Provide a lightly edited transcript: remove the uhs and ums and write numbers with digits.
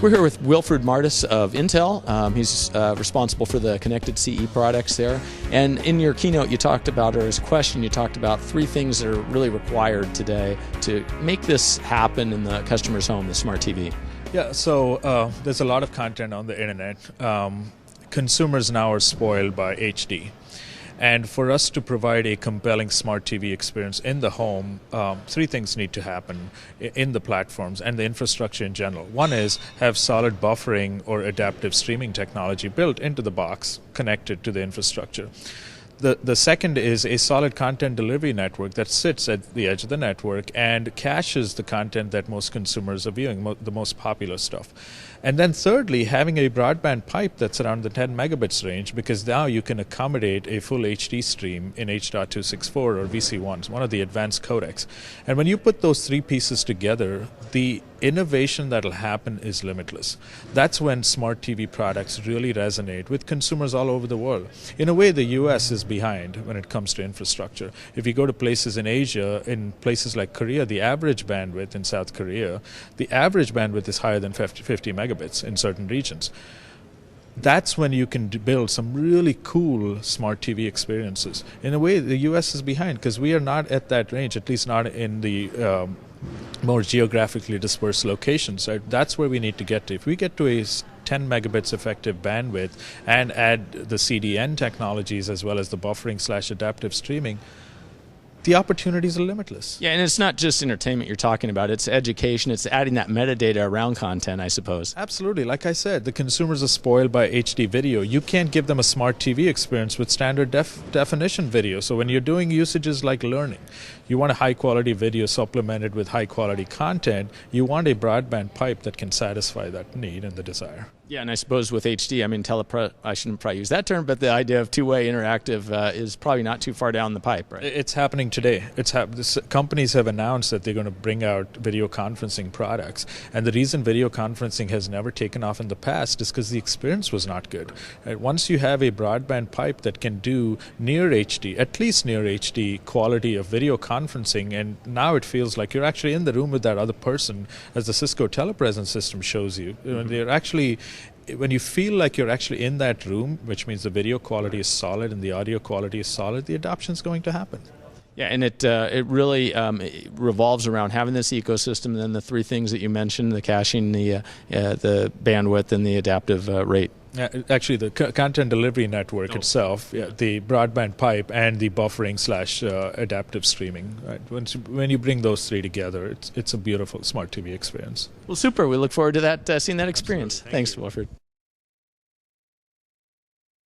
We're here with Wilfred Martis of Intel. He's responsible for the connected CE products there. And in your keynote, you talked about, or as a question, you talked about three things that are really required today to make this happen in the customer's home, the smart TV. Yeah, so there's a lot of content on the internet. Consumers now are spoiled by HD. And for us to provide a compelling smart TV experience in the home, three things need to happen in the platforms and the infrastructure in general. One is have solid buffering or adaptive streaming technology built into the box connected to the infrastructure. The second is a solid content delivery network that sits at the edge of the network and caches the content that most consumers are viewing, the most popular stuff. And then thirdly, having a broadband pipe that's around the 10 megabits range, because now you can accommodate a full HD stream in H.264 or VC1, one of the advanced codecs. And when you put those three pieces together, the innovation that'll happen is limitless. That's when smart TV products really resonate with consumers all over the world. In a way, the US is behind when it comes to infrastructure. If you go to places in Asia, in places like Korea, the average bandwidth in South Korea, the average bandwidth is higher than 50 megabits in certain regions. That's when you can build some really cool smart TV experiences. In a way, the US is behind because we are not at that range, at least not in the more geographically dispersed locations. Right? That's where we need to get to. If we get to a 10 megabits effective bandwidth and add the CDN technologies as well as the buffering/adaptive streaming, the opportunities are limitless. Yeah, and it's not just entertainment you're talking about. It's education. It's adding that metadata around content, I suppose. Absolutely. Like I said, the consumers are spoiled by HD video. You can't give them a smart TV experience with standard definition video. So when you're doing usages like learning, you want a high-quality video supplemented with high-quality content. You want a broadband pipe that can satisfy that need and the desire. Yeah, and I suppose with HD, I mean, I shouldn't probably use that term, but the idea of two-way interactive is probably not too far down the pipe, right? It's happening today. Companies have announced that they're going to bring out video conferencing products. And the reason video conferencing has never taken off in the past is because the experience was not good. Right? Once you have a broadband pipe that can do near HD, at least near HD quality of video conferencing, and now it feels like you're actually in the room with that other person, as the Cisco telepresence system shows you. When you feel like you're actually in that room, which means the video quality is solid and the audio quality is solid, the adoption is going to happen. Yeah, and it really revolves around having this ecosystem, and then the three things that you mentioned: the caching, the bandwidth, and the adaptive rate. Actually, the content delivery network itself, the broadband pipe, and the buffering/adaptive streaming. Right? When you bring those three together, it's a beautiful smart TV experience. Well, super. We look forward to that, seeing that experience. Thanks, Wilfred.